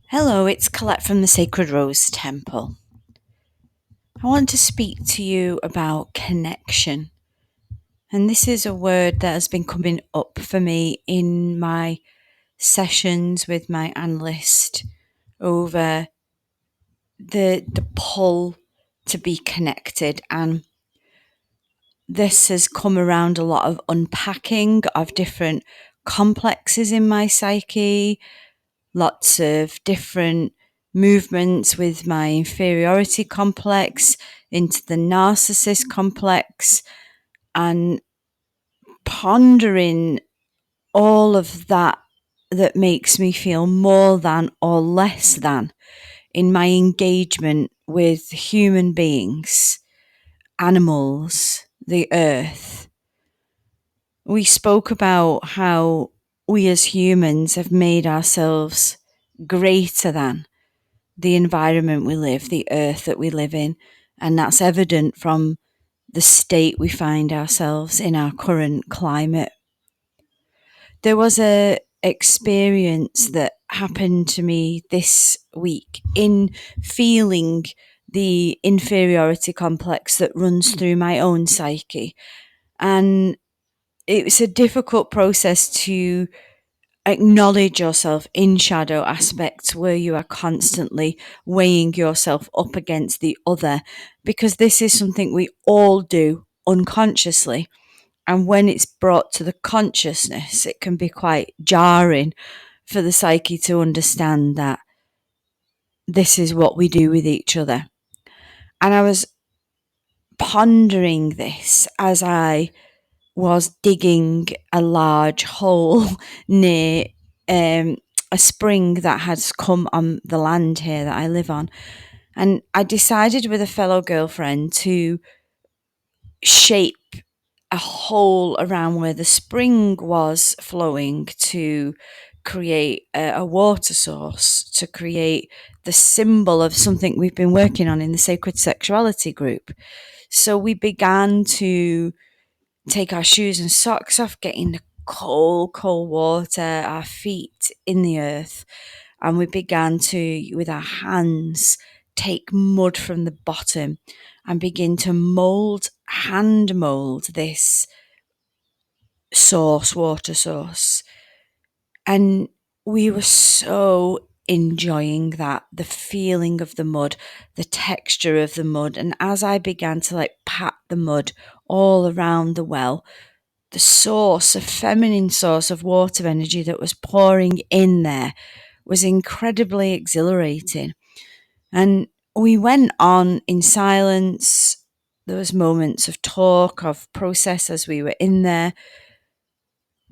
Hello, it's Colette from the Sacred Rose Temple. I want to speak to you about connection. And this is a word that has been coming up for me in my sessions with my analyst over the pull to be connected. And this has come around a lot of unpacking of different complexes in my psyche, lots of different movements with my inferiority complex into the narcissist complex, and pondering all of that makes me feel more than or less than in my engagement with human beings, animals, the earth. We spoke about how we as humans have made ourselves greater than the environment we live, the earth that we live in. And that's evident from the state we find ourselves in our current climate. There was a experience that happened to me this week in feeling the inferiority complex that runs through my own psyche. And it was a difficult process to acknowledge yourself in shadow aspects where you are constantly weighing yourself up against the other, because this is something we all do unconsciously. And when it's brought to the consciousness, it can be quite jarring for the psyche to understand that this is what we do with each other. And I was pondering this as I was digging a large hole near a spring that has come on the land here that I live on. And I decided with a fellow girlfriend to shape a hole around where the spring was flowing to create a water source, to create the symbol of something we've been working on in the Sacred Sexuality group. So we began to take our shoes and socks off, get in the cold, cold water, our feet in the earth, and we began to, with our hands, take mud from the bottom and begin to hand mold this water source. And we were so enjoying that, the feeling of the mud, the texture of the mud. And as I began to pat the mud all around the well, the source, a feminine source of water energy that was pouring in there was incredibly exhilarating. And we went on in silence. There was moments of talk, of process as we were in there.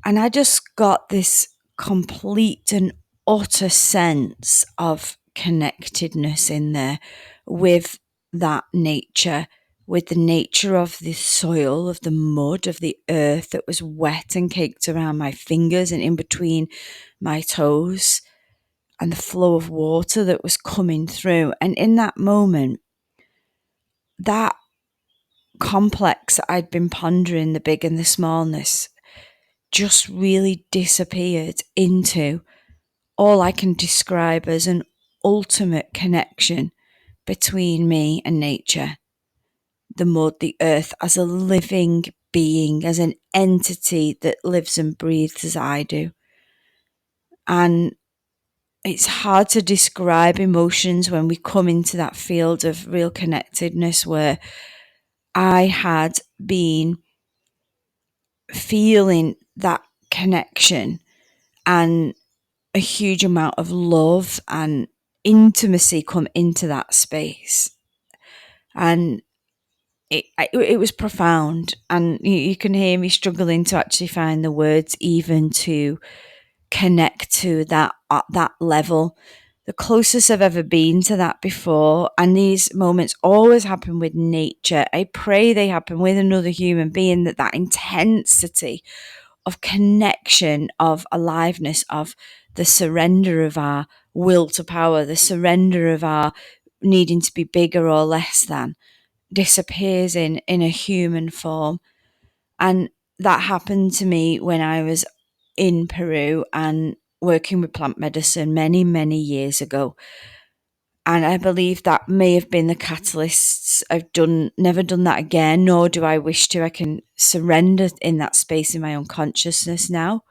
And I just got this complete and utter sense of connectedness in there with that nature, with the nature of the soil, of the mud, of the earth that was wet and caked around my fingers and in between my toes, and the flow of water that was coming through. And in that moment, that complex that I'd been pondering, the big and the smallness, just really disappeared into all I can describe as an ultimate connection between me and nature, the mud, the earth, as a living being, as an entity that lives and breathes as I do. And it's hard to describe emotions when we come into that field of real connectedness where I had been feeling that connection and a huge amount of love and intimacy come into that space. And it was profound. And you can hear me struggling to actually find the words even to connect to that at that level. The closest I've ever been to that before, and these moments always happen with nature. I pray they happen with another human being, that intensity of connection, of aliveness, of the surrender of our will to power, the surrender of our needing to be bigger or less than, disappears in a human form. And that happened to me when I was in Peru, and working with plant medicine many, many years ago. And I believe that may have been the catalysts. I've never done that again, nor do I wish to. I can surrender in that space in my own consciousness now.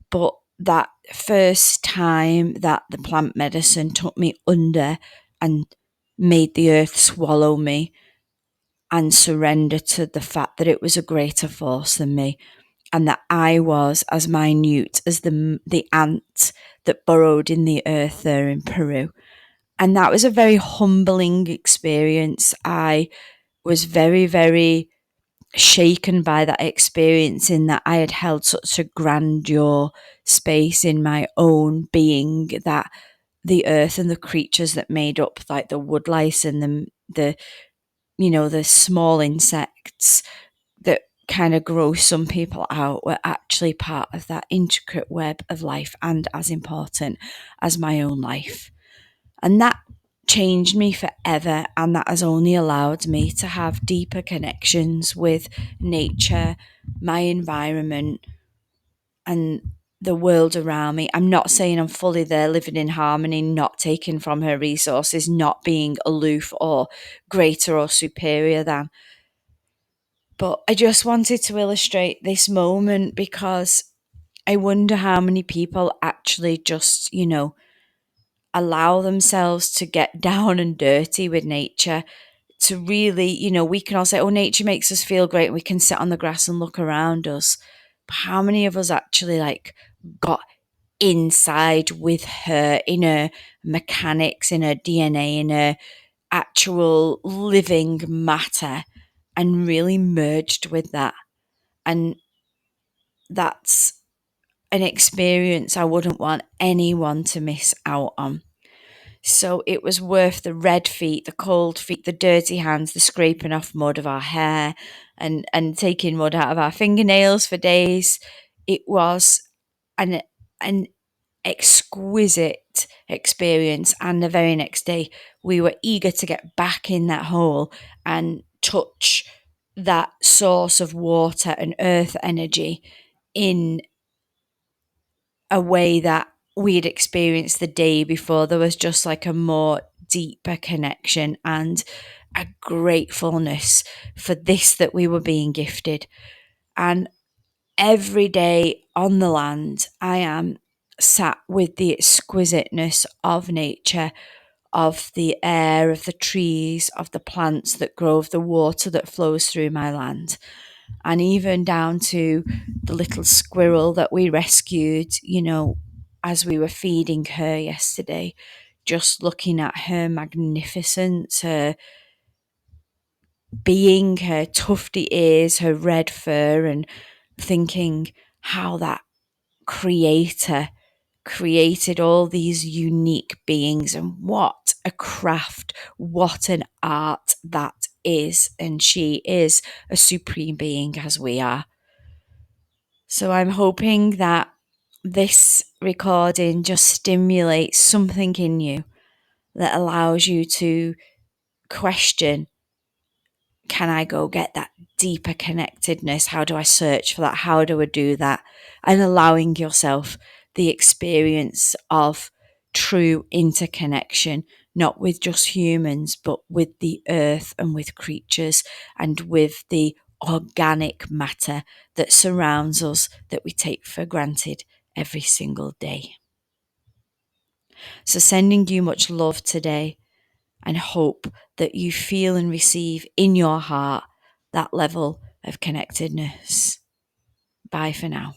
But that first time that the plant medicine took me under and made the earth swallow me and surrender to the fact that it was a greater force than me, and that I was as minute as the ant that burrowed in the earth there in Peru. And that was a very humbling experience. I was very, very shaken by that experience, in that I had held such a grandeur space in my own being, that the earth and the creatures that made up, like the woodlice and the small insects that kind of grow some people out, were actually part of that intricate web of life, and as important as my own life. And that changed me forever, and that has only allowed me to have deeper connections with nature, my environment, and the world around me. I'm not saying I'm fully there, living in harmony, not taking from her resources, not being aloof or greater or superior than. But I just wanted to illustrate this moment, because I wonder how many people actually just, allow themselves to get down and dirty with nature, to really, we can all say, oh, nature makes us feel great. We can sit on the grass and look around us. But how many of us actually got inside with her, in her mechanics, in her DNA, in her actual living matter, and really merged with that? And that's an experience I wouldn't want anyone to miss out on. So it was worth the red feet, the cold feet, the dirty hands, the scraping off mud of our hair, and taking mud out of our fingernails for days. It was an exquisite experience. And the very next day, we were eager to get back in that hole and touch that source of water and earth energy in a way that we had experienced the day before. There was just like a more deeper connection and a gratefulness for this that we were being gifted. And every day on the land, I am sat with the exquisiteness of nature, of the air, of the trees, of the plants that grow, of the water that flows through my land. And even down to the little squirrel that we rescued, as we were feeding her yesterday, just looking at her magnificence, her being, her tufty ears, her red fur, and thinking how that creator created all these unique beings, and what a craft, what an art that is. And she is a supreme being, as we are. So I'm hoping that this recording just stimulates something in you that allows you to question, can I go get that deeper connectedness? How do I search for that? How do I do that? And allowing yourself the experience of true interconnection, not with just humans, but with the earth and with creatures and with the organic matter that surrounds us, that we take for granted every single day. So sending you much love today, and hope that you feel and receive in your heart that level of connectedness. Bye for now.